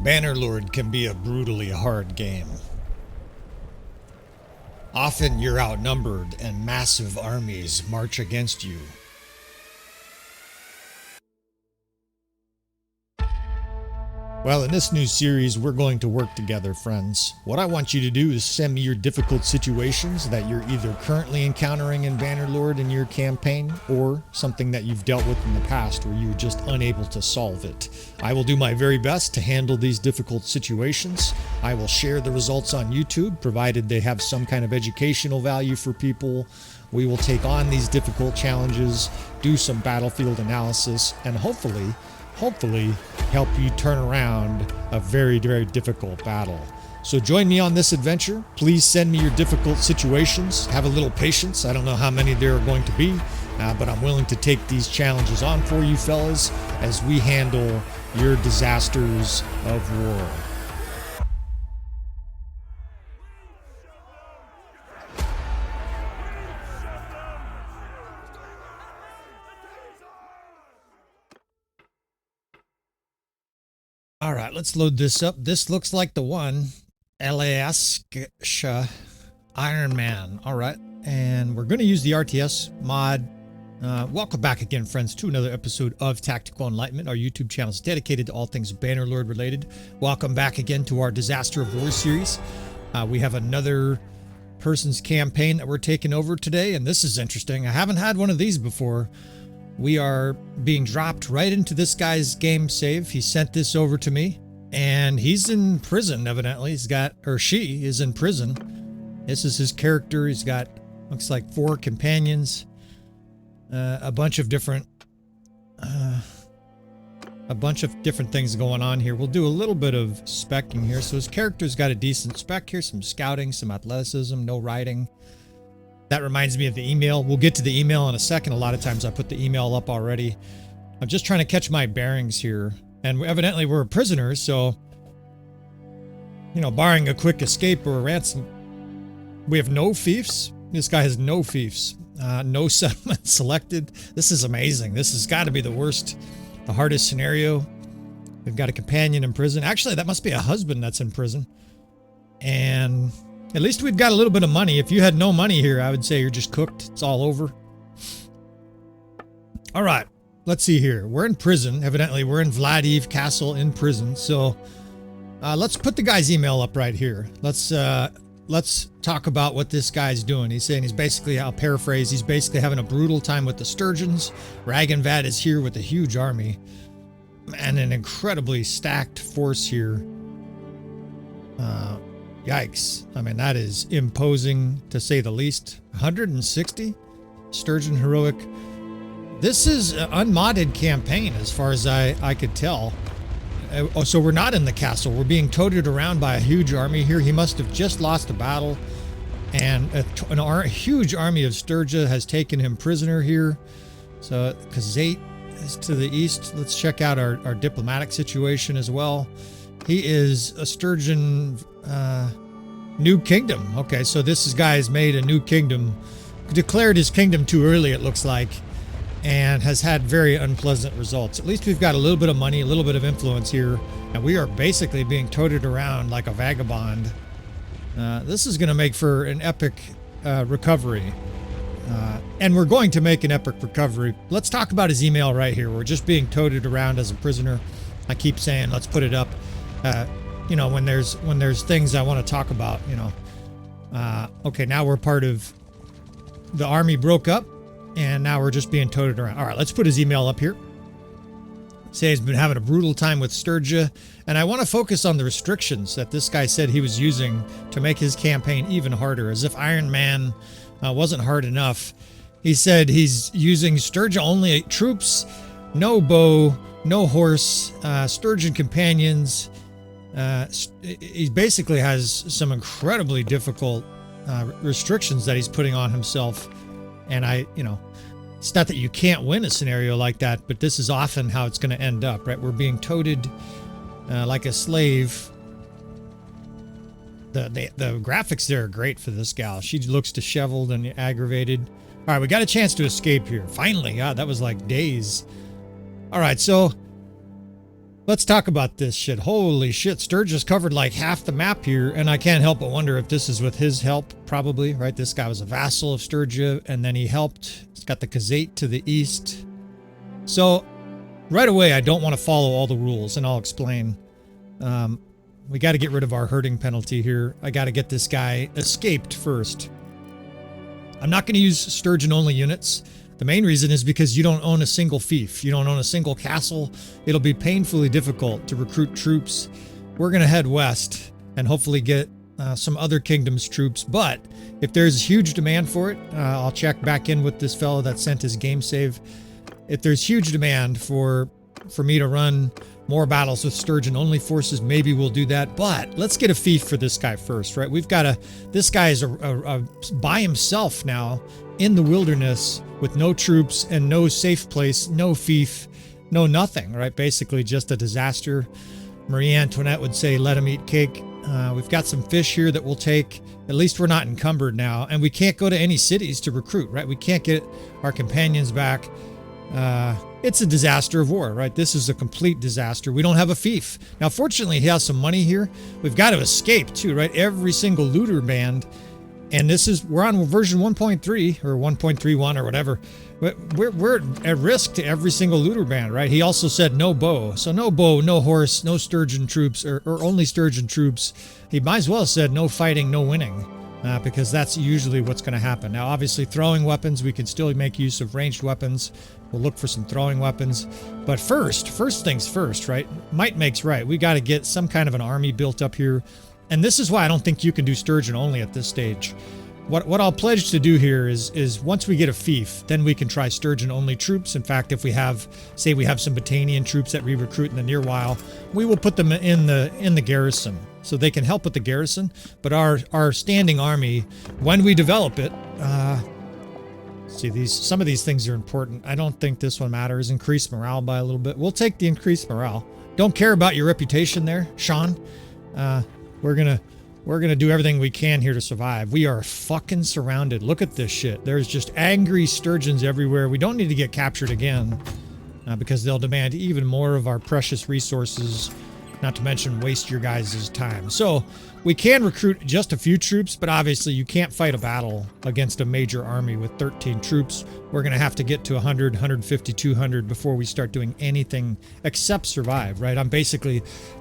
Bannerlord can be a brutally hard game. Often you're outnumbered and massive armies march against you. Well, in this new series, we're going to work together, friends. What I want you to do is send me your difficult situations that you're either currently encountering in Bannerlord in your campaign, or something that you've dealt with in the past where you're just unable to solve it. I will do my very best to handle these difficult situations. I will share the results on YouTube, provided they have some kind of educational value for people. We will take on these difficult challenges, do some battlefield analysis, and hopefully help you turn around a very, very difficult battle. So join me on this adventure. Please send me your difficult situations. Have a little patience. I don't know how many there are going to be, but I'm willing to take these challenges on for you fellas as we handle your disasters of war. All right, let's load this up. This looks like the one. LASK Iron Man. All right, and we're going to use the RTS mod. Welcome back again, friends, to another episode of Tactical Enlightenment. Our YouTube channel is dedicated to all things Bannerlord related. Welcome back again to our Disaster of War series. We have another person's campaign that we're taking over today, and this is interesting. I haven't had one of these before. We are being dropped right into this guy's game save. He sent this over to me, and he's in prison, evidently. He's got, or she is in prison. This is his character. He's got, looks like 4 companions, a bunch of different things going on here. We'll do a little bit of specking here. So his character's got a decent spec here, some scouting, some athleticism, no riding. That reminds me of the email. We'll get to the email in a second. A lot of times I put the email up already. I'm just trying to catch my bearings here. And evidently we're prisoners, so, you know, barring a quick escape or a ransom, we have no fiefs. This guy has no fiefs. No settlement selected. This is amazing. This has got to be the worst, the hardest scenario. We've got a companion in prison. Actually, that must be a husband that's in prison. And at least we've got a little bit of money. If you had no money here, I would say you're just cooked. It's all over. All right, let's see here. We're in prison. Evidently, we're in Vladiv Castle in prison. So let's put the guy's email up right here. Let's talk about what this guy's doing. He's saying he's basically, I'll paraphrase, he's basically having a brutal time with the Sturgeons. Ragenvad is here with a huge army and an incredibly stacked force here. Yikes. I mean, that is imposing, to say the least. 160 Sturgeon Heroic. This is an unmodded campaign as far as I could tell. So we're not in the castle. We're being toted around by a huge army here. He must have just lost a battle. And a huge army of Sturgia has taken him prisoner here. So Kazate is to the east. Let's check out our diplomatic situation as well. He is a Sturgeon new kingdom. Okay, so this guy has made a new kingdom, declared his kingdom too early, it looks like, and has had very unpleasant results. At least we've got a little bit of money, a little bit of influence here, and we are basically being toted around like a vagabond. This is going to make for an epic recovery. And we're going to make an epic recovery. Let's talk about his email right here. We're just being toted around as a prisoner. I keep saying, let's put it up. You know, when there's things I want to talk about, you know. Okay, now we're part of the army broke up, and now we're just being toted around. All right, let's put his email up here. Say he's been having a brutal time with Sturgia, and I want to focus on the restrictions that this guy said he was using to make his campaign even harder, as if Iron Man wasn't hard enough. He said he's using Sturgia only troops, no bow, no horse, Sturgeon companions. He basically has some incredibly difficult restrictions that he's putting on himself. And it's not that you can't win a scenario like that, but this is often how it's going to end up, right? We're being toted like a slave. The graphics there are great for this gal. She looks disheveled and aggravated. All right, we got a chance to escape here. Finally, God, that was like days. All right, so Let's talk about this shit. Holy shit, Sturgis covered like half the map here, and I can't help but wonder if this is with his help, probably, right? This guy was a vassal of Sturgia, and then he helped. He's got the Khazate to the east. So, right away, I don't want to follow all the rules, and I'll explain. We got to get rid of our herding penalty here. I got to get this guy escaped first. I'm not going to use Sturgeon-only units. The main reason is because you don't own a single fief. You don't own a single castle. It'll be painfully difficult to recruit troops. We're going to head west and hopefully get some other kingdoms' troops. But if there's huge demand for it, I'll check back in with this fellow that sent his game save. If there's huge demand for me to run more battles with Sturgeon-only forces, maybe we'll do that. But let's get a fief for this guy first, right? We've got this guy is by himself now in the wilderness with no troops and no safe place, no fief, no nothing, right? Basically just a disaster. Marie Antoinette would say, let him eat cake. We've got some fish here that we'll take. At least we're not encumbered now. And we can't go to any cities to recruit, right? We can't get our companions back. It's a disaster of war, right? This is a complete disaster. We don't have a fief. Now, fortunately, he has some money here. We've got to escape too, right? Every single looter band. And we're on version 1.3 or 1.31 or whatever. We're at risk to every single looter band, right? He also said no bow. So no bow, no horse, no sturgeon troops, or only sturgeon troops. He might as well have said no fighting, no winning, because that's usually what's going to happen. Now, obviously, throwing weapons, we can still make use of ranged weapons. We'll look for some throwing weapons. But first things first, right? Might makes right. We got to get some kind of an army built up here. And this is why I don't think you can do Sturgeon only at this stage. What I'll pledge to do here is once we get a fief, then we can try Sturgeon only troops. In fact, if we have some Battanian troops that we recruit in the near while, we will put them in the garrison so they can help with the garrison. But our standing army, when we develop it, some of these things are important. I don't think this one matters. Increase morale by a little bit. We'll take the increased morale. Don't care about your reputation there, Sean. We're gonna do everything we can here to survive. We are fucking surrounded. Look at this shit. There's just angry sturgeons everywhere. We don't need to get captured again because they'll demand even more of our precious resources, not to mention waste your guys' time. So we can recruit just a few troops, but obviously you can't fight a battle against a major army with 13 troops. We're going to have to get to 100, 150, 200 before we start doing anything except survive, right?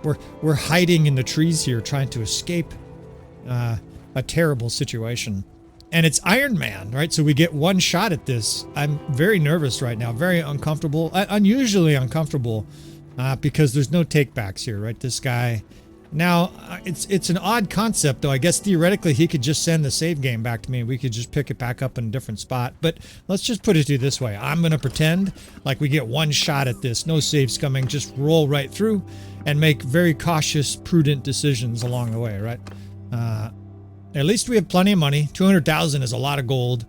We're hiding in the trees here trying to escape a terrible situation. And it's Iron Man, right? So we get one shot at this. I'm very nervous right now, very uncomfortable, unusually uncomfortable because there's no takebacks here, right? This guy... Now, it's an odd concept, though. I guess theoretically he could just send the save game back to me. We could just pick it back up in a different spot. But let's just put it to you this way. I'm going to pretend like we get one shot at this. No saves coming. Just roll right through and make very cautious, prudent decisions along the way, right? At least we have plenty of money. 200,000 is a lot of gold.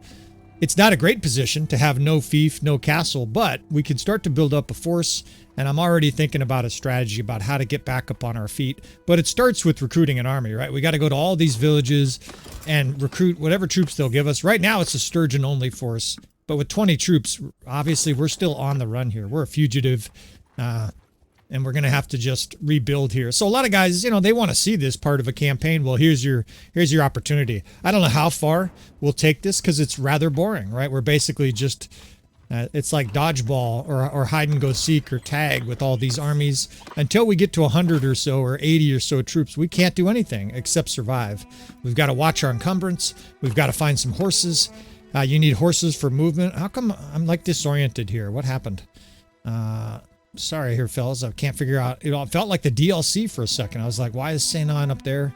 It's not a great position to have no fief, no castle, but we can start to build up a force. And I'm already thinking about a strategy about how to get back up on our feet. But it starts with recruiting an army, right? We got to go to all these villages and recruit whatever troops they'll give us. Right now, it's a Sturgeon-only force. But with 20 troops, obviously, we're still on the run here. We're a fugitive, and we're going to have to just rebuild here. So a lot of guys, they want to see this part of a campaign. Well, here's your opportunity. I don't know how far we'll take this because it's rather boring, right? We're basically just... it's like dodgeball or hide and go seek or tag with all these armies. Until we get to 100 or so or 80 or so troops, we can't do anything except survive. We've got to watch our encumbrance. We've got to find some horses. You need horses for movement. How come I'm like disoriented here? What happened? Sorry here, fellas. I can't figure out. It felt like the DLC for a second. I was like, why is Sanon up there?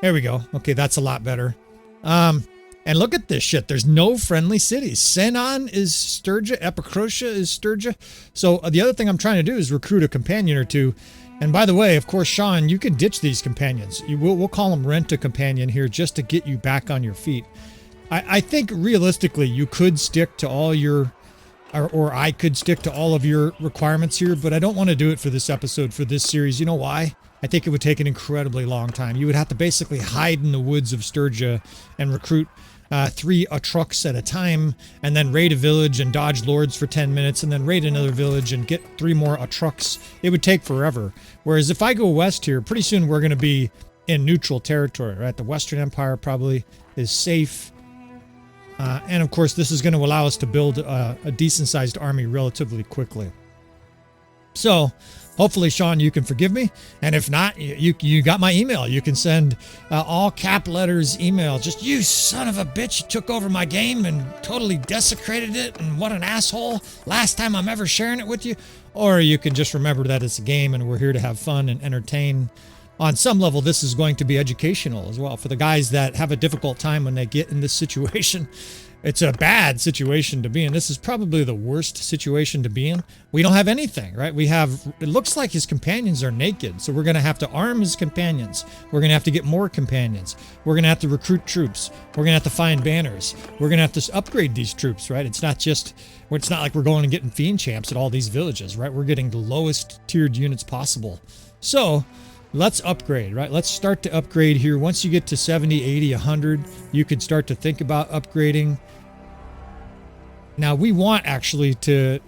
There we go. Okay, that's a lot better. And look at this shit. There's no friendly cities. Senon is Sturgia. Epicrotia is Sturgia. So the other thing I'm trying to do is recruit a companion or two. And by the way, of course, Sean, you can ditch these companions. We'll call them rent a companion here just to get you back on your feet. I think realistically you could stick to all your... Or I could stick to all of your requirements here, but I don't want to do it for this episode, for this series. You know why? I think it would take an incredibly long time. You would have to basically hide in the woods of Sturgia and recruit 3 trucks at a time, and then raid a village and dodge lords for 10 minutes, and then raid another village and get 3 more trucks. It would take forever. Whereas if I go west here, pretty soon we're going to be in neutral territory, right? The Western Empire probably is safe. And of course, this is going to allow us to build a decent-sized army relatively quickly. So, hopefully, Sean, you can forgive me. And if not, you got my email. You can send all cap letters email. Just, you son of a bitch, you took over my game and totally desecrated it. And what an asshole. Last time I'm ever sharing it with you. Or you can just remember that it's a game and we're here to have fun and entertain. On some level, this is going to be educational as well. For the guys that have a difficult time when they get in this situation, it's a bad situation to be in. This is probably the worst situation to be in. We don't have anything, right? We have, it looks like his companions are naked. So we're going to have to arm his companions. We're going to have to get more companions. We're going to have to recruit troops. We're going to have to find banners. We're going to have to upgrade these troops, right? It's not like we're going and getting fiend champs at all these villages, right? We're getting the lowest tiered units possible. So let's upgrade, right? Let's start to upgrade here. Once you get to 70, 80, 100, you could start to think about upgrading. Now, we want actually to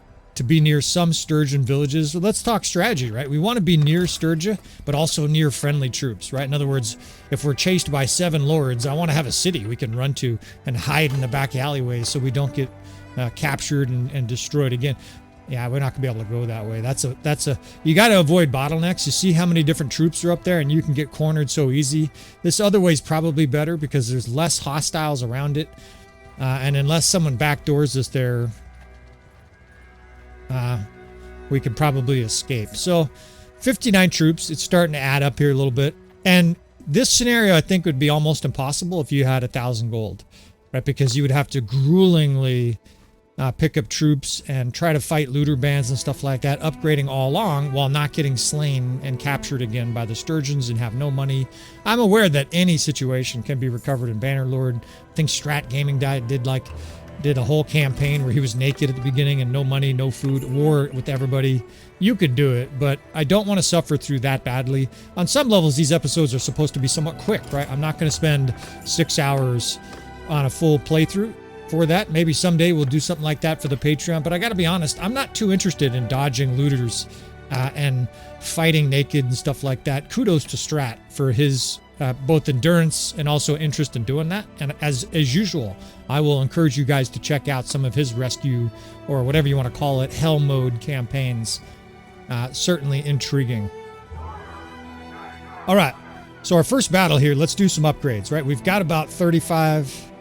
be near some Sturgeon villages. So let's talk strategy, right? We want to be near Sturgia, but also near friendly troops, right? In other words, if we're chased by 7 lords, I want to have a city we can run to and hide in the back alleyways so we don't get captured and destroyed again. Yeah, we're not gonna be able to go that way. You got to avoid bottlenecks. You see how many different troops are up there and you can get cornered so easy. This other way is probably better because there's less hostiles around it. And unless someone backdoors us there, we could probably escape. So 59 troops, it's starting to add up here a little bit. And this scenario, I think, would be almost impossible if you had 1,000 gold, right? Because you would have to gruelingly pick up troops and try to fight looter bands and stuff like that, upgrading all along while not getting slain and captured again by the Sturgeons and have no money. I'm aware that any situation can be recovered in Bannerlord. I think Strat Gaming did a whole campaign where he was naked at the beginning and no money, no food, war with everybody. You could do it, but I don't want to suffer through that badly. On some levels, these episodes are supposed to be somewhat quick, right? I'm not going to spend 6 hours on a full playthrough for that. Maybe someday we'll do something like that for the Patreon, but I gotta be honest, I'm not too interested in dodging looters and fighting naked and stuff like that. Kudos to Strat for his both endurance and also interest in doing that. And as usual, I will encourage you guys to check out some of his rescue, or whatever you want to call it, hell mode campaigns. Certainly intriguing. All right, so our first battle here, let's do some upgrades, right? We've got about 35...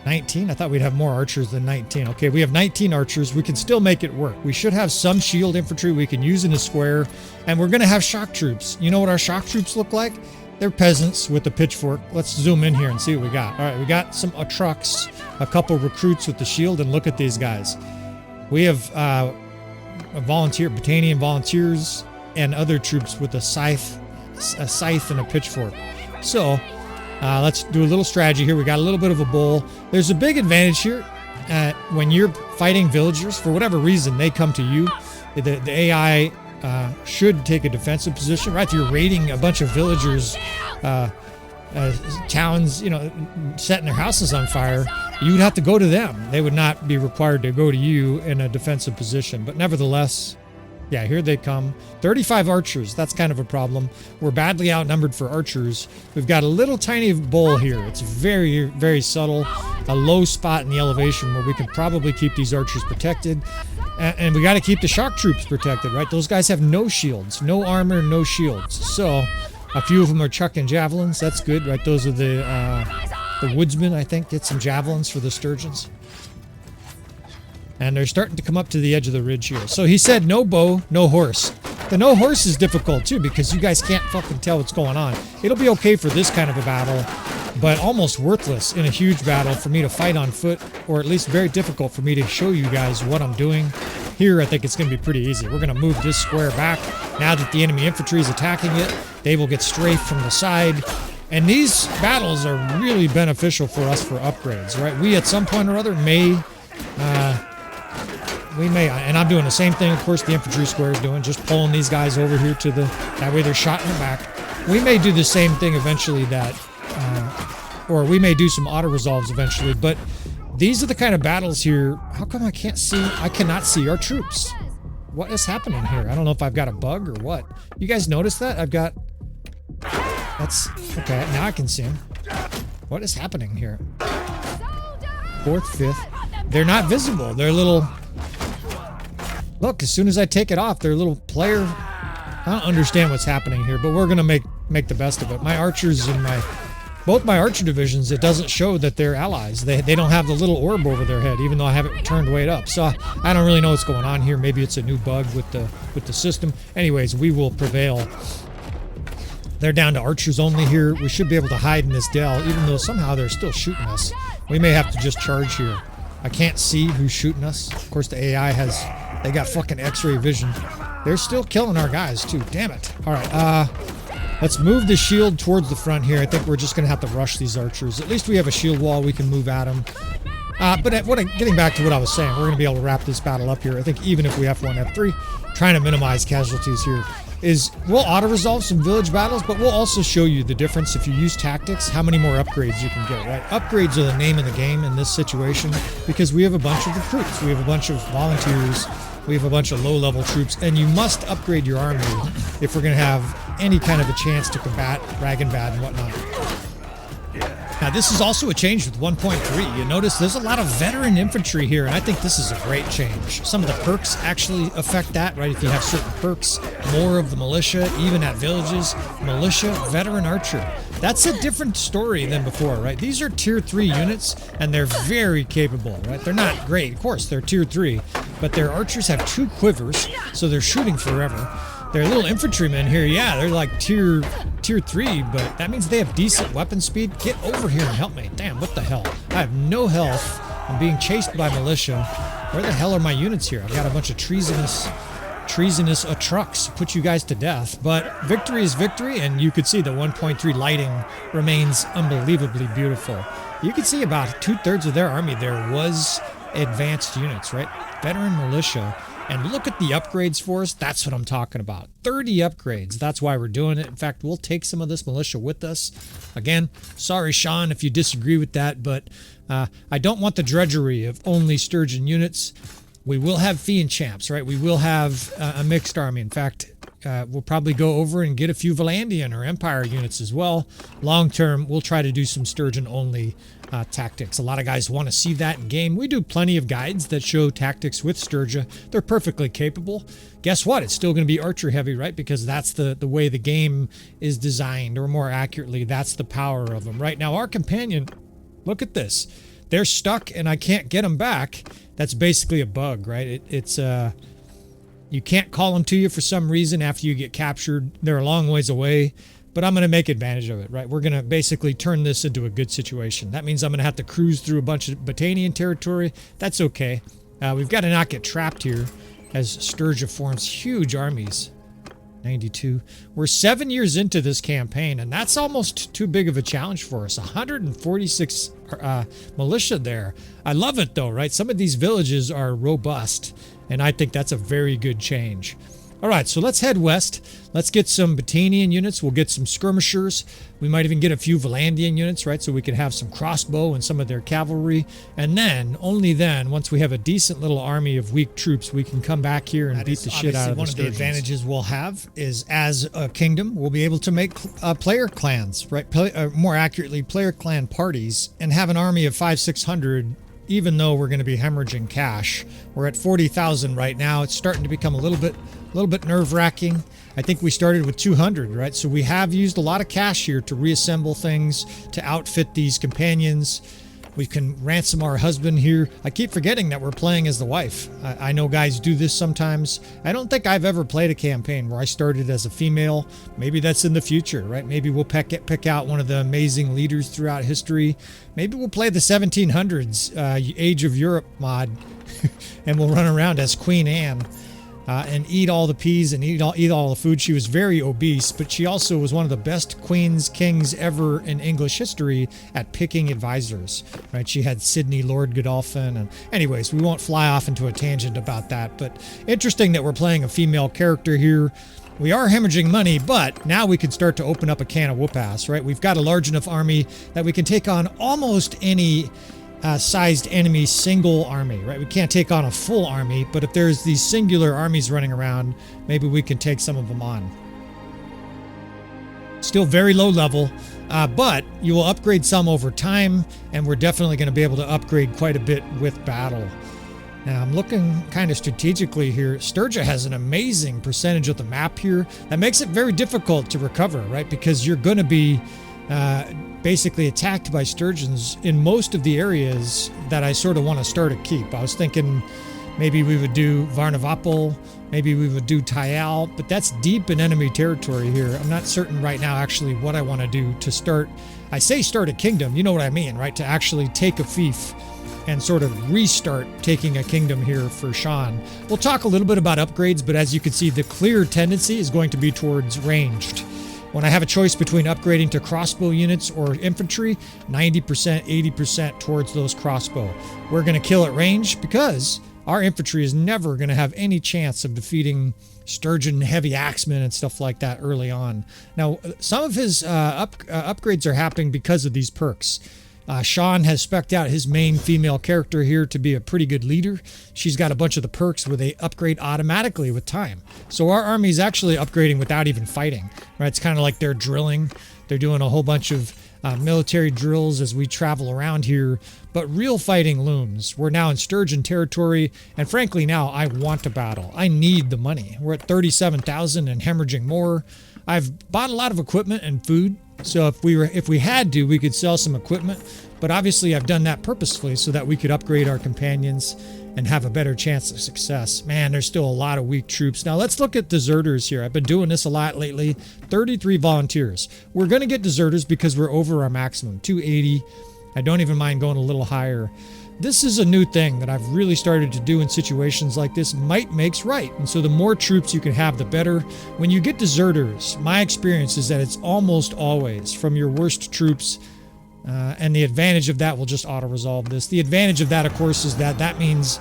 19? I thought we'd have more archers than 19. Okay, we have 19 archers. We can still make it work. We should have some shield infantry we can use in a square, and we're going to have shock troops. You know what our shock troops look like? They're peasants with a pitchfork. Let's zoom in here and see what we got. All right, we got some trucks, a couple recruits with the shield, and look at these guys. We have a Battanian volunteers and other troops with a scythe and a pitchfork. So let's do a little strategy here. We got a little bit of a bowl. There's a big advantage here. When you're fighting villagers, for whatever reason, they come to you. The AI should take a defensive position, right? If you're raiding a bunch of villagers, towns, setting their houses on fire, you would have to go to them. They would not be required to go to you in a defensive position. But nevertheless, yeah, here they come. 35 archers. That's kind of a problem. We're badly outnumbered for archers. We've got a little tiny bowl here. It's very, very subtle. A low spot in the elevation where we can probably keep these archers protected. And we got to keep the shock troops protected, right? Those guys have no shields, no armor, no shields. So a few of them are chucking javelins. That's good, right? Those are the woodsmen, I think, get some javelins for the Sturgeons. And they're starting to come up to the edge of the ridge here. So he said no bow, no horse. The no horse is difficult too because you guys can't fucking tell what's going on. It'll be okay for this kind of a battle, but almost worthless in a huge battle for me to fight on foot, or at least very difficult for me to show you guys what I'm doing. Here, I think it's going to be pretty easy. We're going to move this square back. Now that the enemy infantry is attacking it, they will get strafed from the side. And these battles are really beneficial for us for upgrades, right? We, at some point or other, may, and I'm doing the same thing, of course, the infantry square is doing, just pulling these guys over here to that way they're shot in the back. We may do the same thing eventually that or we may do some auto resolves eventually, but these are the kind of battles here. How come I cannot see our troops? What is happening here? I don't know if I've got a bug or what. You guys notice that? That's, okay, now I can see them. What is happening here? 4th, 5th. They're not visible. They're little... Look, as soon as I take it off, they're a little player... I don't understand what's happening here, but we're going to make the best of it. My archers and both my archer divisions, it doesn't show that they're allies. They don't have the little orb over their head, even though I have it turned way up. So I don't really know what's going on here. Maybe it's a new bug with the system. Anyways, we will prevail. They're down to archers only here. We should be able to hide in this dell, even though somehow they're still shooting us. We may have to just charge here. I can't see who's shooting us. Of course, the AI they got fucking X-ray vision. They're still killing our guys too. Damn it. All right, let's move the shield towards the front here. I think we're just gonna have to rush these archers. At least we have a shield wall. We can move at them. Getting back to what I was saying, we're gonna be able to wrap this battle up here. I think even if we F1, F3, trying to minimize casualties here. We'll auto-resolve some village battles, but we'll also show you the difference if you use tactics, how many more upgrades you can get, right? Upgrades are the name of the game in this situation because we have a bunch of recruits, we have a bunch of volunteers, we have a bunch of low-level troops, and you must upgrade your army if we're going to have any kind of a chance to combat Rag and Bad and whatnot. Now, this is also a change with 1.3. You notice there's a lot of veteran infantry here, and I think this is a great change. Some of the perks actually affect that, right? If you have certain perks, more of the militia, even at villages, militia, veteran archer. That's a different story than before, right? These are tier 3 units, and they're very capable, right? They're not great. Of course, they're tier 3, but their archers have 2 quivers, so they're shooting forever. They're little infantrymen here, yeah, they're like tier 3, but that means they have decent weapon speed. Get over here and help me. Damn, what the hell? I have no health. I'm being chased by militia. Where the hell are my units here? I've got a bunch of treasonous trucks put you guys to death. But victory is victory, and you could see the 1.3 lighting remains unbelievably beautiful. You can see about 2/3 of their army there was advanced units, right? Veteran militia. And look at the upgrades for us. That's what I'm talking about. 30 upgrades. That's why we're doing it. In fact, we'll take some of this militia with us. Again, sorry, Sean, if you disagree with that, but I don't want the drudgery of only Sturgeon units. We will have Fiend champs, right? We will have a mixed army. In fact, we'll probably go over and get a few Valandian or Empire units as well. Long term, we'll try to do some Sturgeon-only tactics. A lot of guys want to see that in game. We do plenty of guides that show tactics with Sturgia. They're perfectly capable. Guess what? It's still going to be archer heavy, right? Because that's the way the game is designed, or more accurately, that's the power of them. Right now, our companion, look at this. They're stuck and I can't get them back. That's basically a bug, right? You can't call them to you for some reason after you get captured. They're a long ways away. But I'm going to make advantage of it, right? We're going to basically turn this into a good situation. That means I'm going to have to cruise through a bunch of Batanian territory. That's okay. We've got to not get trapped here as Sturgia forms huge armies. 92. We're 7 years into this campaign, and that's almost too big of a challenge for us. 146 militia there. I love it, though, right? Some of these villages are robust, and I think that's a very good change. All right, so let's head west. Let's get some Batanian units. We'll get some skirmishers. We might even get a few Valandian units, right? So we can have some crossbow and some of their cavalry. And then, only then, once we have a decent little army of weak troops, we can come back here and beat the shit out of the Sturgeons. One of the advantages we'll have is, as a kingdom, we'll be able to make player clans, right? More accurately, player clan parties, and have an army of 500-600. Even though we're going to be hemorrhaging cash. We're at 40,000 right now. It's starting to become a little bit nerve-wracking. I think we started with 200, right? So we have used a lot of cash here to reassemble things, to outfit these companions. We can ransom our husband here. I keep forgetting that we're playing as the wife. I know guys do this sometimes. I don't think I've ever played a campaign where I started as a female. Maybe that's in the future, right? Maybe we'll pick out one of the amazing leaders throughout history. Maybe we'll play the 1700s Age of Europe mod and we'll run around as Queen Anne. And eat all the peas and eat all the food. She was very obese, but she also was one of the best kings ever in English history at picking advisors, right? She had Sidney Lord Godolphin. And anyways, we won't fly off into a tangent about that, but interesting that we're playing a female character here. We are hemorrhaging money, but now we can start to open up a can of whoop-ass, right? We've got a large enough army that we can take on almost any sized enemy single army, right? We can't take on a full army, but if there's these singular armies running around, maybe we can take some of them on. Still very low level, but you will upgrade some over time, and we're definitely going to be able to upgrade quite a bit with battle. Now, I'm looking kind of strategically here. Sturgia has an amazing percentage of the map here. That makes it very difficult to recover, right? Because you're going to be basically attacked by sturgeons in most of the areas that I sort of want to start a keep. I was thinking maybe we would do Varnavapel, maybe we would do Tayal, but that's deep in enemy territory here. I'm not certain right now actually what I want to do to start. I say start a kingdom, you know what I mean, right? To actually take a fief and sort of restart taking a kingdom here for Sean. We'll talk a little bit about upgrades, but as you can see, the clear tendency is going to be towards ranged. When I have a choice between upgrading to crossbow units or infantry, 90%, 80% towards those crossbow. We're going to kill at range because our infantry is never going to have any chance of defeating sturgeon heavy axemen and stuff like that early on. Now, some of his upgrades are happening because of these perks. Sean has spec'd out his main female character here to be a pretty good leader. She's got a bunch of the perks where they upgrade automatically with time. So our army is actually upgrading without even fighting, right? It's kind of like they're drilling. They're doing a whole bunch of military drills as we travel around here, but real fighting looms. We're now in sturgeon territory, and frankly now I want to battle. I need the money. We're at 37,000 and hemorrhaging more. I've bought a lot of equipment and food, so if we had to, we could sell some equipment, but obviously I've done that purposefully so that we could upgrade our companions and have a better chance of success. Man, there's still a lot of weak troops. Now let's look at deserters here. I've been doing this a lot lately. 33 volunteers. We're going to get deserters because we're over our maximum, 280. I don't even mind going a little higher. This is a new thing that I've really started to do in situations like this. Might makes right. And so the more troops you can have, the better. When you get deserters, my experience is that it's almost always from your worst troops. And the advantage of that will just auto-resolve this. The advantage of that, of course, is that means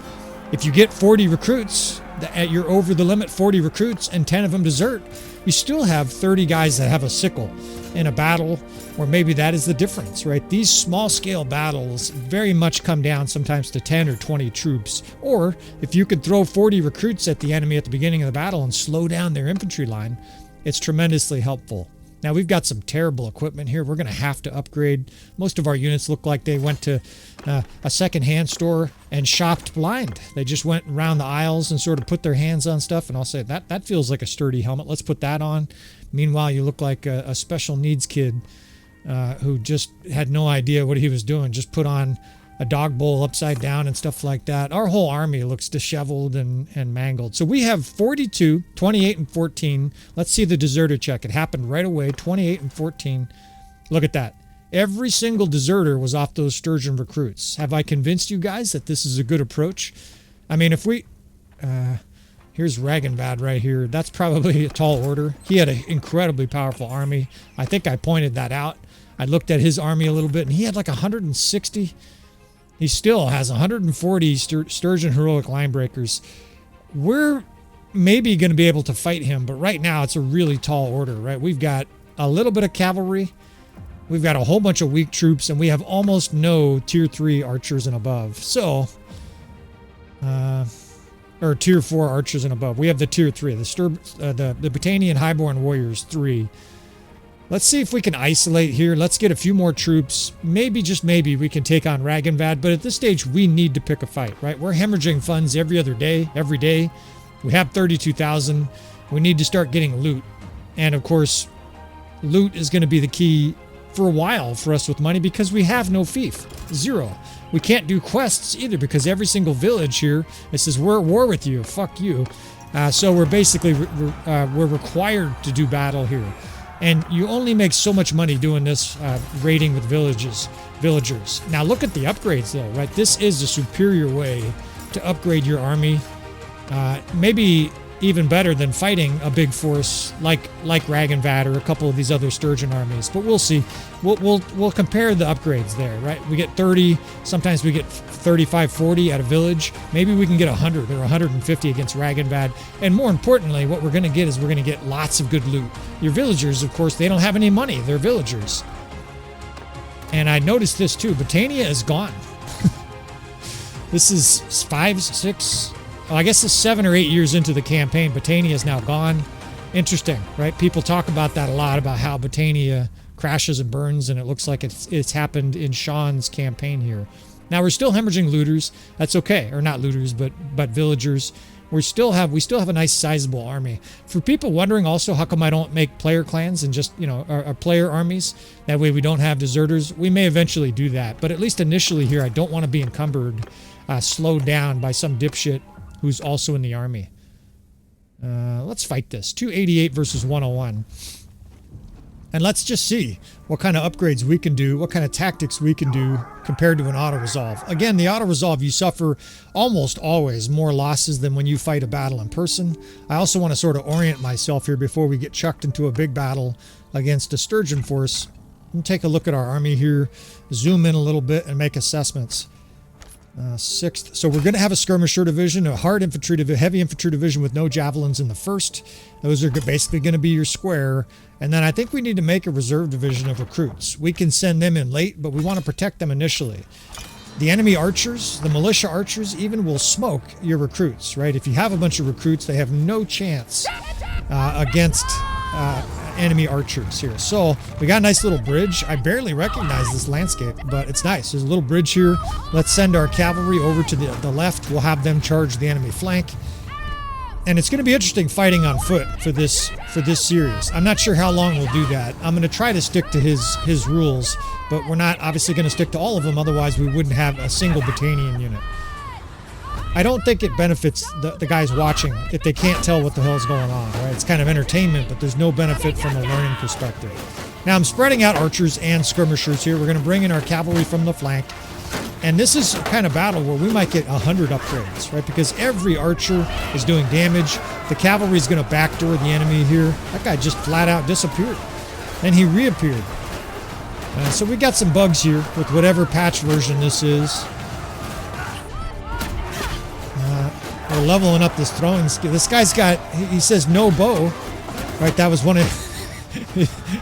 if you get 40 recruits, you're over the limit 40 recruits and 10 of them desert, you still have 30 guys that have a sickle in a battle, or maybe that is the difference, right? These small-scale battles very much come down sometimes to 10 or 20 troops. Or if you could throw 40 recruits at the enemy at the beginning of the battle and slow down their infantry line, it's tremendously helpful. Now, we've got some terrible equipment here. We're going to have to upgrade. Most of our units look like they went to a second-hand store and shopped blind. They just went around the aisles and sort of put their hands on stuff, and I'll say, that feels like a sturdy helmet. Let's put that on. Meanwhile, you look like a special needs kid who just had no idea what he was doing. Just put on a dog bowl upside down and stuff like that. Our whole army looks disheveled and mangled. So we have 42, 28, and 14. Let's see the deserter check. It happened right away, 28 and 14. Look at that. Every single deserter was off those sturgeon recruits. Have I convinced you guys that this is a good approach? I mean, if we... here's Ragenbad right here. That's probably a tall order. He had an incredibly powerful army. I think I pointed that out. I looked at his army a little bit, and he had like 160... He still has 140 Sturgeon Heroic Line Breakers. We're maybe going to be able to fight him, but right now it's a really tall order, right? We've got a little bit of cavalry. We've got a whole bunch of weak troops, and we have almost no Tier 3 archers and above. So, or Tier 4 archers and above. We have the Tier 3, the Britannian Highborn Warriors 3. Let's see if we can isolate here. Let's get a few more troops. Maybe, just maybe, we can take on Ragenvad. But at this stage, we need to pick a fight, right? We're hemorrhaging funds every day. We have 32,000. We need to start getting loot. And of course, loot is going to be the key for a while for us with money because we have no fief. Zero. We can't do quests either because every single village here, it says, we're at war with you. Fuck you. So we're basically, we're required to do battle here. And you only make so much money doing this raiding with villagers. Now look at the upgrades though, right? This is a superior way to upgrade your army. Maybe even better than fighting a big force like Ragenvad or a couple of these other Sturgeon armies. But we'll see. We'll compare the upgrades there, right? We get 30, sometimes we get 35, 40 at a village. Maybe we can get 100 or 150 against Ragenvad. And more importantly, what we're going to get is we're going to get lots of good loot. Your villagers, of course, they don't have any money. They're villagers. And I noticed this too. Britannia is gone. This is 5, 6... I guess it's 7 or 8 years into the campaign. Britannia is now gone. Interesting, right? People talk about that a lot, about how Britannia crashes and burns, and it looks like it's happened in Sean's campaign here. Now we're still hemorrhaging looters. That's okay, or not looters, but villagers. We still have a nice sizable army. For people wondering also how come I don't make player clans and just our player armies, that way we don't have deserters. We may eventually do that, but at least initially here I don't want to be encumbered, slowed down by some dipshit who's also in the army. Let's fight this. 288 versus 101. And let's just see what kind of upgrades we can do, what kind of tactics we can do compared to an auto-resolve. Again, the auto-resolve, you suffer almost always more losses than when you fight a battle in person. I also want to sort of orient myself here before we get chucked into a big battle against a Sturgeon force. Let me take a look at our army here, zoom in a little bit, and make assessments. 6th. So we're going to have a skirmisher division, a hard infantry division, heavy infantry division with no javelins in the 1st. Those are basically going to be your square. And then I think we need to make a reserve division of recruits. We can send them in late, but we want to protect them initially. The enemy archers, the militia archers, even will smoke your recruits, right? If you have a bunch of recruits, they have no chance against enemy archers here. So we got a nice little bridge. I barely recognize this landscape, but it's nice. There's a little bridge here. Let's send our cavalry over to the left. We'll have them charge the enemy flank. And it's going to be interesting fighting on foot for this series. I'm not sure how long we'll do that. I'm going to try to stick to his rules, but we're not obviously going to stick to all of them. Otherwise, we wouldn't have a single Britannian unit. I don't think it benefits the guys watching if they can't tell what the hell's going on, right? It's kind of entertainment, but there's no benefit from a learning perspective. Now I'm spreading out archers and skirmishers here. We're going to bring in our cavalry from the flank. And this is a kind of battle where we might get 100 upgrades, right? Because every archer is doing damage. The cavalry is going to backdoor the enemy here. That guy just flat out disappeared. And he reappeared. So we got some bugs here with whatever patch version this is. We're leveling up this throwing skill. This guy's got, he says no bow, right? That was one of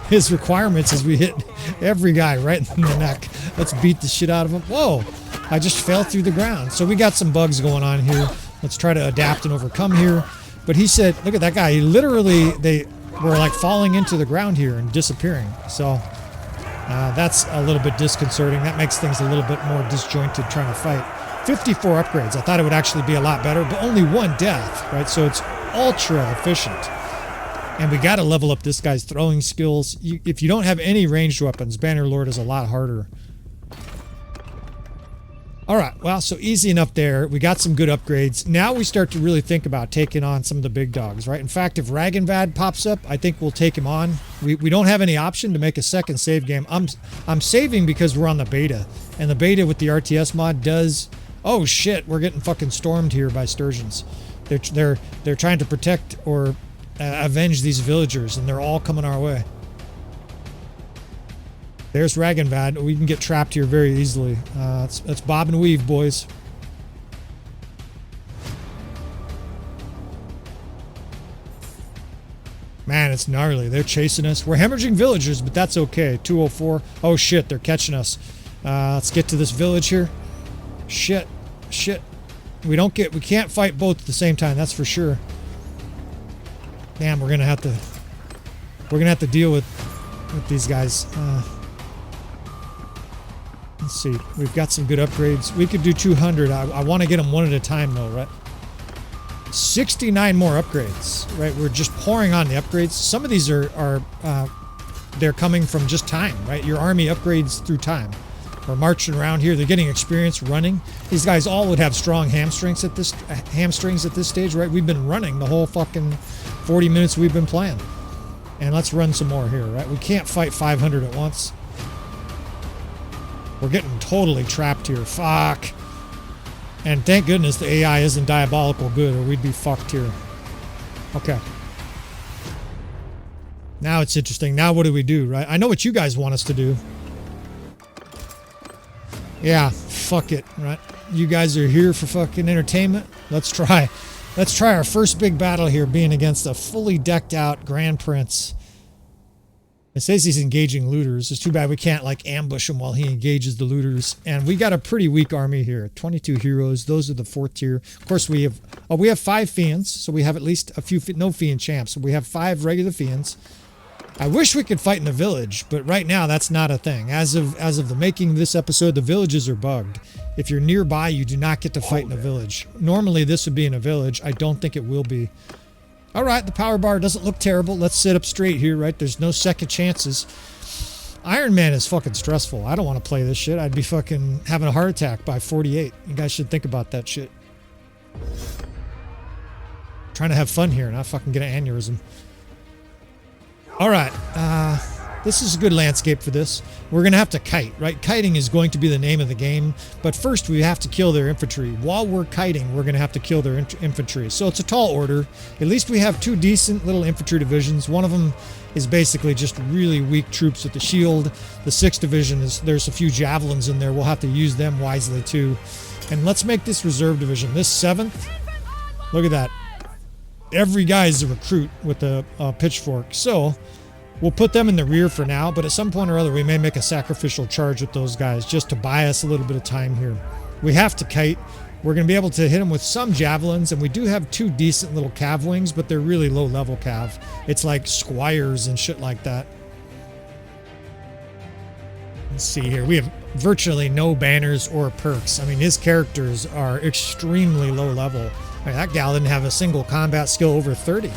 his requirements, is we hit every guy right in the neck. Let's beat the shit out of him. Whoa, I just fell through the ground. So we got some bugs going on here. Let's try to adapt and overcome here. But he said, look at that guy. He literally, they were like falling into the ground here and disappearing. So that's a little bit disconcerting. That makes things a little bit more disjointed trying to fight. 54 upgrades. I thought it would actually be a lot better, but only 1 death, right? So it's ultra efficient. And we got to level up this guy's throwing skills. If you don't have any ranged weapons, Bannerlord is a lot harder. All right, well, so easy enough there. We got some good upgrades. Now we start to really think about taking on some of the big dogs, right? In fact, if Ragenvad pops up, I think we'll take him on. We don't have any option to make a second save game. I'm saving because we're on the beta, and the beta with the RTS mod does... Oh shit, we're getting fucking stormed here by Sturgeons. They're trying to protect or avenge these villagers, and they're all coming our way. There's Ragenvad. We can get trapped here very easily. Let's bob and weave, boys. Man, it's gnarly. They're chasing us. We're hemorrhaging villagers, but that's okay. 204. Oh shit, they're catching us. Let's get to this village here. Shit. We can't fight both at the same time, that's for sure. Damn, we're gonna have to deal with these guys. Let's see. We've got some good upgrades. We could do 200. I want to get them one at a time though, right? 69 more upgrades, right? We're just pouring on the upgrades. Some of these are they're coming from just time, right? Your army upgrades through time. We're marching around here. They're getting experience running. These guys all would have strong hamstrings at this stage, right? We've been running the whole fucking 40 minutes we've been playing. And let's run some more here, right? We can't fight 500 at once. We're getting totally trapped here. Fuck. And thank goodness the AI isn't diabolical good, or we'd be fucked here. Okay. Now it's interesting. Now what do we do, right? I know what you guys want us to do. Yeah, fuck it, right? You guys are here for fucking entertainment. Let's try our first big battle here, being against a fully decked out Grand Prince. It says he's engaging looters. It's too bad we can't like ambush him while he engages the looters. And we got a pretty weak army here. 22 heroes. Those are the 4th tier. Of course, we have 5 fiends, so we have at least a few no fiend champs. So we have 5 regular fiends. I wish we could fight in the village, but right now that's not a thing. As of the making of this episode, the villages are bugged. If you're nearby, you do not get to fight in a village. Normally this would be in a village. I don't think it will be. All right, the power bar doesn't look terrible. Let's sit up straight here, right? There's no second chances. Iron Man is fucking stressful. I don't want to play this shit. I'd be fucking having a heart attack by 48. You guys should think about that shit. Trying to have fun here, not fucking get an aneurysm. All right, this is a good landscape for this. We're going to have to kite, right? Kiting is going to be the name of the game, but first we have to kill their infantry. While we're kiting, we're going to have to kill their infantry. So it's a tall order. At least we have 2 decent little infantry divisions. One of them is basically just really weak troops with the shield. The 6th division there's a few javelins in there. We'll have to use them wisely too. And let's make this reserve division. This 7th, look at that. Every guy is a recruit with a pitchfork. So we'll put them in the rear for now, but at some point or other we may make a sacrificial charge with those guys just to buy us a little bit of time here. We have to kite. We're going to be able to hit them with some javelins, and we do have 2 decent little cav wings, but they're really low level cav. It's like squires and shit like that. Let's see here. We have virtually no banners or perks. I mean, his characters are extremely low level. I mean, that gal didn't have a single combat skill over 30.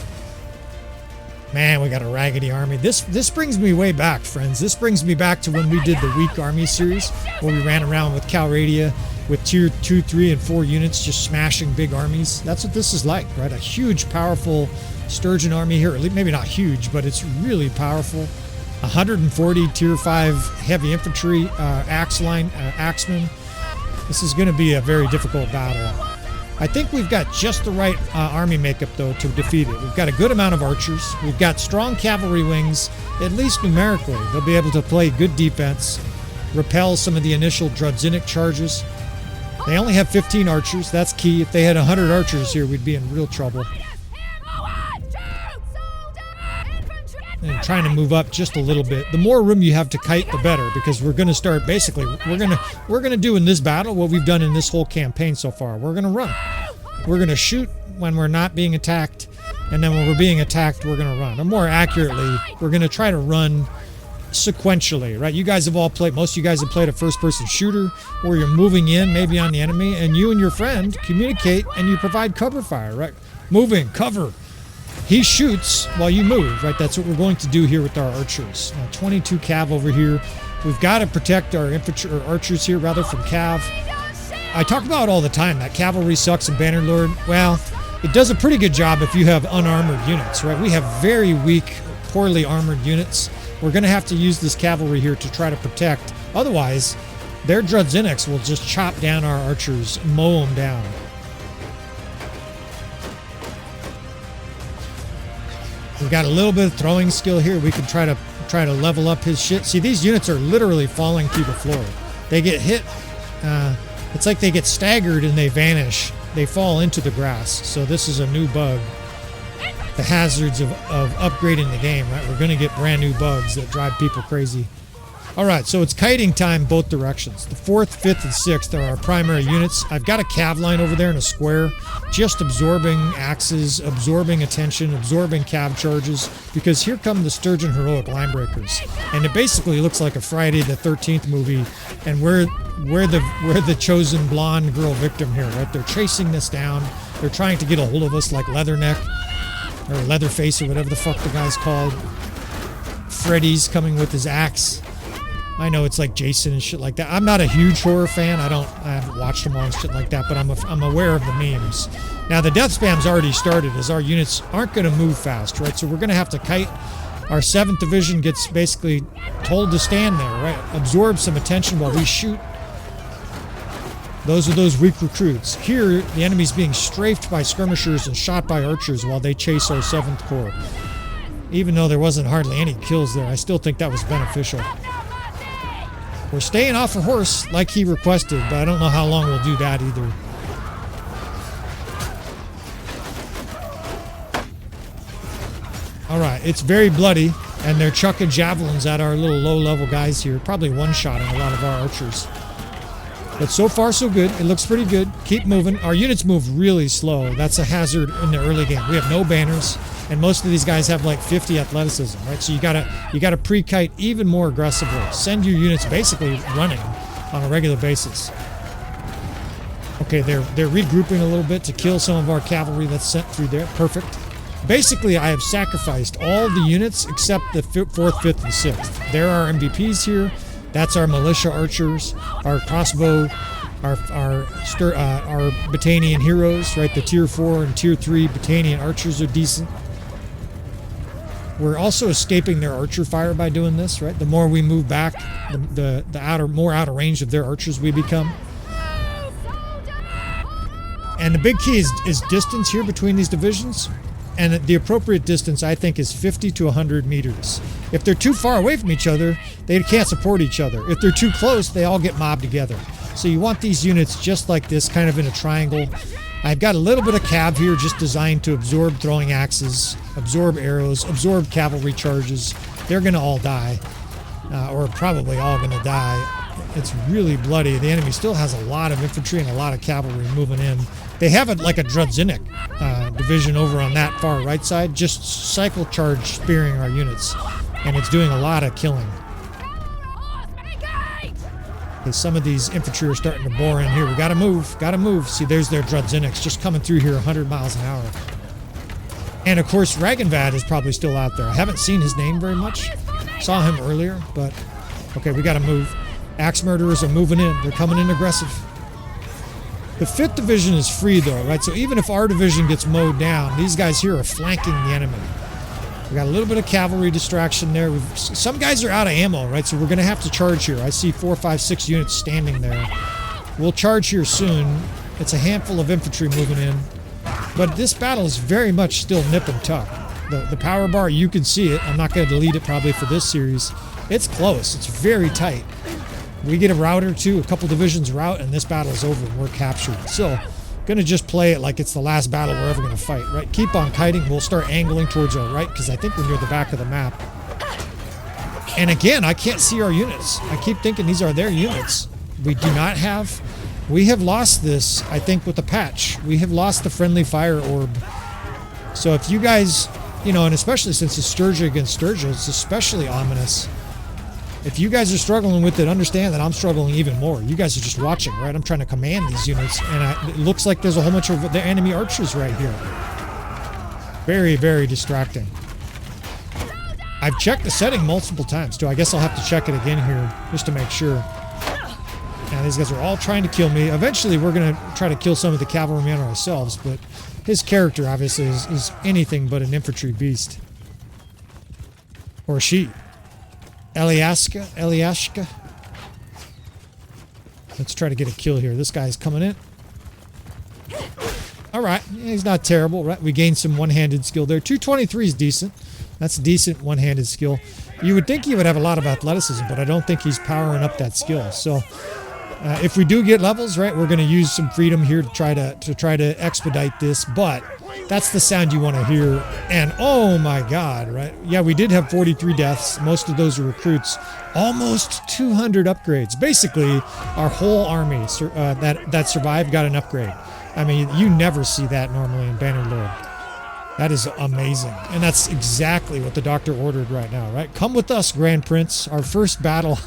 Man, we got a raggedy army. This brings me way back, friends. This brings me back to when we did the Weak Army series, where we ran around with Calradia with tier 2, 3, and 4 units just smashing big armies. That's what this is like, right? A huge, powerful Sturgeon army here. At least, maybe not huge, but it's really powerful. 140 tier 5 heavy infantry, axemen. This is going to be a very difficult battle. I think we've got just the right army makeup, though, to defeat it. We've got a good amount of archers. We've got strong cavalry wings, at least numerically. They'll be able to play good defense, repel some of the initial Drudzinic charges. They only have 15 archers. That's key. If they had 100 archers here, we'd be in real trouble. And trying to move up just a little bit. The more room you have to kite, the better, because we're going to start basically, we're going to do in this battle what we've done in this whole campaign so far. We're going to run. We're going to shoot when we're not being attacked, and then when we're being attacked, we're going to run. Or more accurately, we're going to try to run sequentially, right? You guys have all played, most of you guys have played a first-person shooter where you're moving in, maybe on the enemy, and you and your friend communicate and you provide cover fire, right? Moving, cover. He shoots while you move, right? That's what we're going to do here with our archers. 22 cav over here. We've got to protect our infantry, or archers here, rather, from cav. I talk about it all the time that cavalry sucks in Bannerlord. Well, it does a pretty good job if you have unarmored units, right? We have very weak, poorly armored units. We're going to have to use this cavalry here to try to protect. Otherwise, their Drudzinics will just chop down our archers, mow them down. We've got a little bit of throwing skill here. We can try to level up his shit. See, these units are literally falling through the floor. They get hit. It's like they get staggered and they vanish. They fall into the grass. So this is a new bug. The hazards of upgrading the game, right? We're going to get brand new bugs that drive people crazy. All right, so it's kiting time both directions. The 4th, 5th, and 6th are our primary units. I've got a cav line over there in a square, just absorbing axes, absorbing attention, absorbing cav charges, because here come the Sturgeon Heroic Line Breakers. And it basically looks like a Friday the 13th movie, and we're the chosen blonde girl victim here, right? They're chasing us down. They're trying to get a hold of us like Leatherneck, or Leatherface, or whatever the fuck the guy's called. Freddy's coming with his axe. I know it's like Jason and shit like that. I'm not a huge horror fan. I haven't watched them all and shit like that, but I'm aware of the memes. Now the death spam's already started, as our units aren't going to move fast, right? So we're going to have to kite. Our 7th division gets basically told to stand there, right? Absorb some attention while we shoot. Those are those weak recruits. Here, the enemy's being strafed by skirmishers and shot by archers while they chase our 7th Corps. Even though there wasn't hardly any kills there, I still think that was beneficial. We're staying off a horse like he requested, but I don't know how long we'll do that either. Alright, it's very bloody, and they're chucking javelins at our little low-level guys here. Probably one-shotting a lot of our archers. But so far, so good. It looks pretty good. Keep moving. Our units move really slow. That's a hazard in the early game. We have no banners, and most of these guys have like 50 athleticism, right? So you gotta pre-kite even more aggressively. Send your units basically running on a regular basis. Okay, they're regrouping a little bit to kill some of our cavalry that's sent through there. Perfect. Basically, I have sacrificed all the units except the 4th, 5th, and 6th. There are MVPs here. That's our militia archers, our crossbow, our Battanian heroes, right? The tier 4 and tier 3 Battanian archers are decent. We're also escaping their archer fire by doing this, right? The more we move back, the more out of range of their archers we become. And the big key is distance here between these divisions. And the appropriate distance, I think, is 50 to 100 meters. If they're too far away from each other, they can't support each other. If they're too close, they all get mobbed together. So you want these units just like this, kind of in a triangle. I've got a little bit of cav here just designed to absorb throwing axes, absorb arrows, absorb cavalry charges. They're going to all die, or probably all going to die. It's really bloody. The enemy still has a lot of infantry and a lot of cavalry moving in. They have it like a Drudzinic division over on that far right side, just cycle charge spearing our units, and it's doing a lot of killing. Okay, some of these infantry are starting to bore in here. We gotta move. See, there's their Drudzinics just coming through here 100 miles an hour. And of course, Ragenvad is probably still out there. I haven't seen his name very much. Saw him earlier, but okay, we gotta move. Axe murderers are moving in. They're coming in aggressive. The 5th division is free though, right? So even if our division gets mowed down, these guys here are flanking the enemy. We got a little bit of cavalry distraction there. Some guys are out of ammo, right? So we're going to have to charge here. I see 4, 5, 6 units standing there. We'll charge here soon. It's a handful of infantry moving in. But this battle is very much still nip and tuck. The power bar, you can see it. I'm not going to delete it probably for this series. It's close. It's very tight. We get a rout or two, a couple divisions rout, and this battle is over and we're captured. So, gonna just play it like it's the last battle we're ever gonna fight, right? Keep on kiting. We'll start angling towards our right because I think we're near the back of the map. And again, I can't see our units. I keep thinking these are their units. We do not have. We have lost this, I think, with the patch. We have lost the friendly fire orb. So if you guys, you know, and especially since it's Sturgia against Sturgia, it's especially ominous. If you guys are struggling with it, understand that I'm struggling even more. You guys are just watching, right? I'm trying to command these units, and it looks like there's a whole bunch of the enemy archers right here. Very, very distracting. I've checked the setting multiple times, too. I guess I'll have to check it again here just to make sure. And these guys are all trying to kill me. Eventually, we're going to try to kill some of the cavalrymen ourselves, but his character, obviously, is anything but an infantry beast. Or she. Eliashka. Let's try to get a kill here. This guy's coming in. All right, yeah, he's not terrible, right? We gained some one-handed skill there. 223 is decent. That's decent one-handed skill. You would think he would have a lot of athleticism, but I don't think he's powering up that skill. So, if we do get levels, right, we're going to use some freedom here to try to expedite this. But that's the sound you want to hear. And oh my God, right? Yeah, we did have 43 deaths. Most of those are recruits. Almost 200 upgrades. Basically, our whole army that survived got an upgrade. I mean, you never see that normally in Bannerlord. That is amazing. And that's exactly what the doctor ordered right now, right? Come with us, Grand Prince. Our first battle,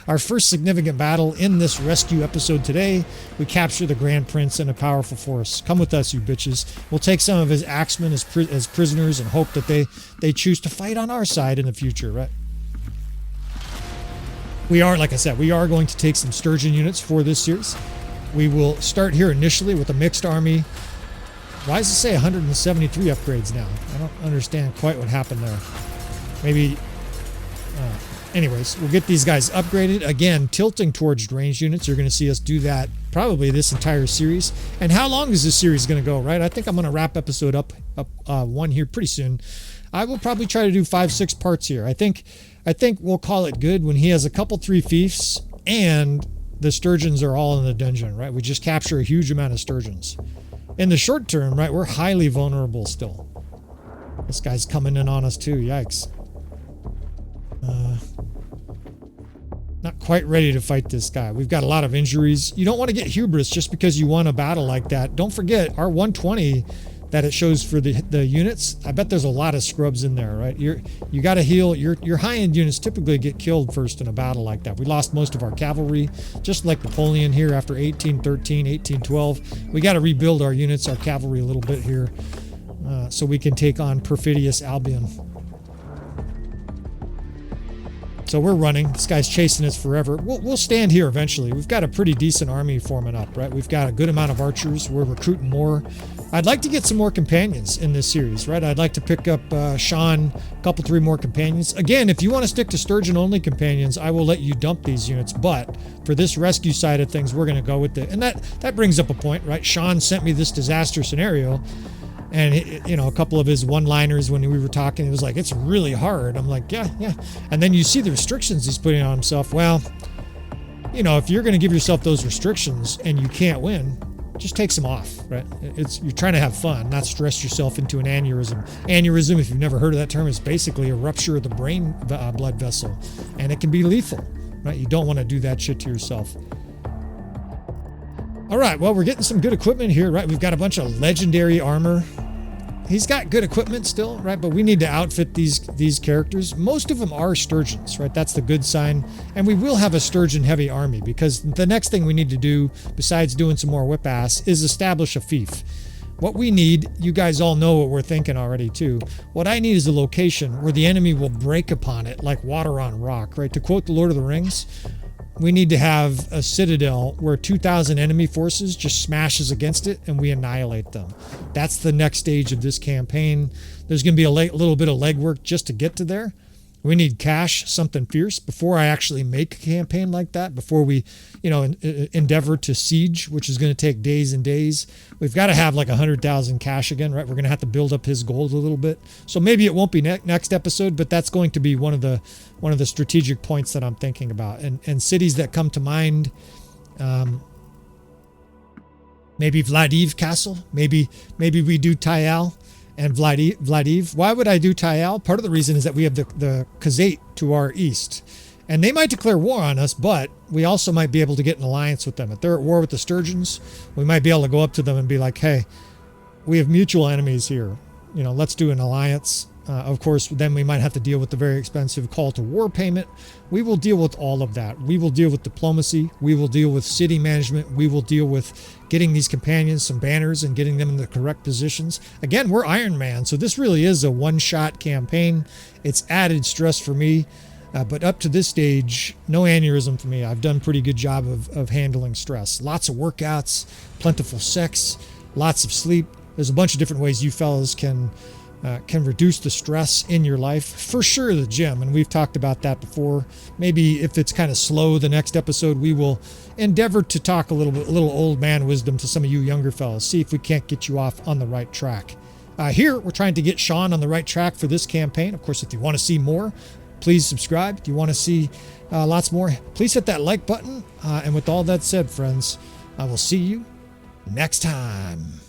our first significant battle in this rescue episode today. We capture the Grand Prince and a powerful force. Come with us, you bitches. We'll take some of his axemen as prisoners and hope that they choose to fight on our side in the future, right? We are, like I said, we are going to take some Sturgeon units for this series. We will start here initially with a mixed army. Why does it say 173 upgrades now? I don't understand quite what happened there. Maybe anyways, we'll get these guys upgraded. Again, tilting towards ranged units. You're going to see us do that probably this entire series. And how long is this series going to go, right? I think I'm going to wrap episode up one here pretty soon. I will probably try to do 5-6 parts here. I think we'll call it good when he has a couple 3 fiefs and the sturgeons are all in the dungeon, right? We just capture a huge amount of sturgeons. In the short term, right, we're highly vulnerable still. This guy's coming in on us too. Yikes. Not quite ready to fight this guy. We've got a lot of injuries. You don't want to get hubris just because you won a battle like that. Don't forget our 120 that it shows for the units. I bet there's a lot of scrubs in there, right? You got to heal. Your high-end units typically get killed first in a battle like that. We lost most of our cavalry, just like Napoleon here after 1813, 1812. We got to rebuild our units, our cavalry a little bit here, so we can take on perfidious Albion. So we're running. This guy's chasing us forever. We'll stand here eventually. We've got a pretty decent army forming up, right? We've got a good amount of archers. We're recruiting more. I'd like to get some more companions in this series, right? I'd like to pick up Sean, a couple, 3 more companions. Again, if you want to stick to sturgeon-only companions, I will let you dump these units. But for this rescue side of things, we're going to go with it. And that brings up a point, right? Sean sent me this disaster scenario. And, you know, a couple of his one-liners when we were talking, it was like, it's really hard. I'm like, yeah. And then you see the restrictions he's putting on himself. Well, you know, if you're going to give yourself those restrictions and you can't win, just take some off, right? You're trying to have fun, not stress yourself into an aneurysm. Aneurysm, if you've never heard of that term, is basically a rupture of the brain blood vessel. And it can be lethal, right? You don't want to do that shit to yourself. All right, well, we're getting some good equipment here, right? We've got a bunch of legendary armor. He's got good equipment still, right? But we need to outfit these characters. Most of them are sturgeons, right? That's the good sign. And we will have a sturgeon-heavy army because the next thing we need to do, besides doing some more whip-ass, is establish a fief. What we need, you guys all know what we're thinking already too. What I need is a location where the enemy will break upon it like water on rock, right? To quote the Lord of the Rings, we need to have a citadel where 2,000 enemy forces just smashes against it and we annihilate them. That's the next stage of this campaign. There's going to be a little bit of legwork just to get to there. We need cash, something fierce, before I actually make a campaign like that, before we, you know, endeavor to siege, which is going to take days and days. We've got to have like 100,000 cash again, right? We're going to have to build up his gold a little bit. So maybe it won't be next episode, but that's going to be one of the strategic points that I'm thinking about. And cities that come to mind, maybe Vladiv Castle, maybe we do Tayal. And Vladiv. Why would I do Tayal? Part of the reason is that we have the Khazate to our east. And they might declare war on us, but we also might be able to get an alliance with them. If they're at war with the Sturgeons, we might be able to go up to them and be like, hey, we have mutual enemies here. You know, let's do an alliance. Of course, then we might have to deal with the very expensive call to war payment. We will deal with all of that. We will deal with diplomacy. We will deal with city management. We will deal with getting these companions some banners and getting them in the correct positions. Again, we're Iron Man, so this really is a one-shot campaign. It's added stress for me, but up to this stage, no aneurysm for me. I've done a pretty good job of handling stress. Lots of workouts, plentiful sex, lots of sleep. There's a bunch of different ways you fellas can reduce the stress in your life. For sure, the gym, and we've talked about that before. Maybe if it's kind of slow, the next episode we will endeavor to talk a little old man wisdom to some of you younger fellas. See if we can't get you off on the right track. Here, we're trying to get Sean on the right track for this campaign. Of course, if you want to see more, please subscribe. If you want to see lots more, please hit that like button. And with all that said, friends, I will see you next time.